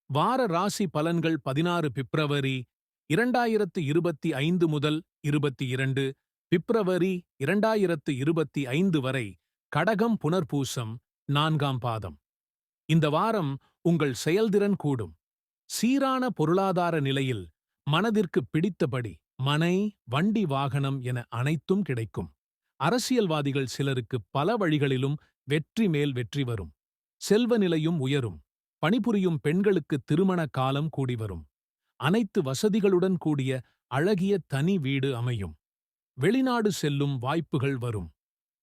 வார ராசி பலன்கள் 16 பிப்ரவரி 2025 முதல் 22 பிப்ரவரி 2025 வரை கடகம் புனர்பூசம் 4ஆம் பாதம். இந்த வாரம் உங்கள் செயல்திறன் கூடும். சீரான பொருளாதார நிலையில் மனதிற்கு பிடித்தபடி மனை, வண்டி, வாகனம் என அனைத்தும் கிடைக்கும். அரசியல்வாதிகள் சிலருக்கு பல வழிகளிலும் வெற்றி மேல் வெற்றி வரும். செல்வ நிலையும் உயரும். பணிபுரியும் பெண்களுக்கு திருமண காலம் கூடி வரும். அனைத்து வசதிகளுடன் கூடிய அழகிய தனி வீடு அமையும். வெளிநாடு செல்லும் வாய்ப்புகள் வரும்.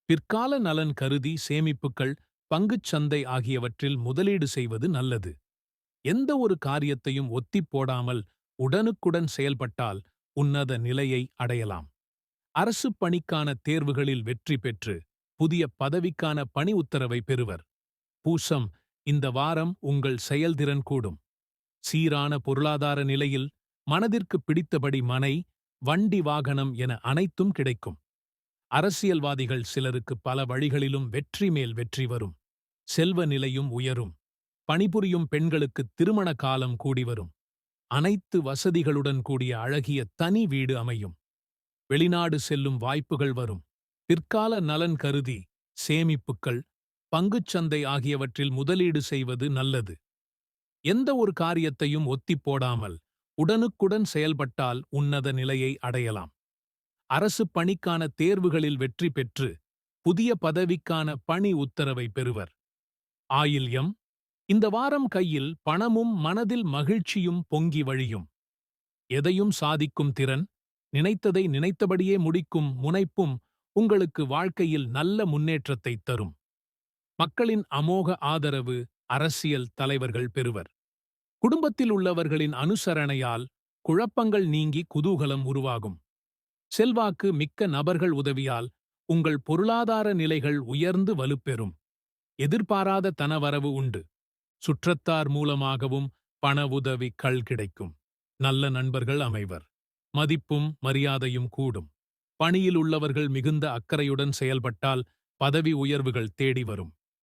பிற்கால நலன் கருதி சேமிப்புகள், பங்குச் சந்தை ஆகியவற்றில் முதலீடு செய்வது நல்லது. எந்த ஒரு காரியத்தையும் ஒத்திப் போடாமல் உடனுக்குடன் செயல்பட்டால் உன்னத நிலையை அடையலாம். அரசு பணிக்கான தேர்வுகளில் வெற்றி பெற்று புதிய பதவிக்கான பணி உத்தரவை பெறுவர். பூசம், இந்த வாரம் உங்கள் செயல்திறன் கூடும். சீரான பொருளாதார நிலையில் மனதிற்கு பிடித்தபடி மனை, வண்டி, வாகனம் என அனைத்தும் கிடைக்கும். அரசியல்வாதிகள் சிலருக்கு பல வழிகளிலும் வெற்றி மேல் வெற்றி வரும். செல்வ நிலையும் உயரும். பணிபுரியும் பெண்களுக்கு திருமண காலம் கூடி வரும். அனைத்து வசதிகளுடன் கூடிய அழகிய தனி வீடு அமையும். வெளிநாடு செல்லும் வாய்ப்புகள் வரும். பிற்கால நலன் கருதி சேமிப்புகள், பங்குச் சந்தை ஆகியவற்றில் முதலீடு செய்வது நல்லது. எந்த ஒரு காரியத்தையும் ஒத்திப் போடாமல் உடனுக்குடன் செயல்பட்டால் உன்னத நிலையை அடையலாம். அரசு பணிக்கான தேர்வுகளில் வெற்றி பெற்று புதிய பதவிக்கான பணி உத்தரவை பெறுவர். ஆயில்யம், இந்த வாரம் கையில் பணமும் மனதில் மகிழ்ச்சியும் பொங்கி வழியும். எதையும் சாதிக்கும் திறன், நினைத்ததை நினைத்தபடியே முடிக்கும் முனைப்பும் உங்களுக்கு வாழ்க்கையில் நல்ல முன்னேற்றத்தைத் தரும். மக்களின் அமோக ஆதரவு அரசியல் தலைவர்கள் பெறுவர். குடும்பத்தில் உள்ளவர்களின் அனுசரணையால் குழப்பங்கள் நீங்கி குதூகலம் உருவாகும். செல்வாக்கு மிக்க நபர்கள் உதவியால் உங்கள் பொருளாதார நிலைகள் உயர்ந்து வலுப்பெறும். எதிர்பாராத தனவரவு உண்டு. சுற்றத்தார் மூலமாகவும் பண உதவிகள் கிடைக்கும். நல்ல நண்பர்கள் அமைவர். மதிப்பும் மரியாதையும் கூடும். பணியில் உள்ளவர்கள் மிகுந்த அக்கறையுடன் செயல்பட்டால் பதவி உயர்வுகள் தேடி வரும்.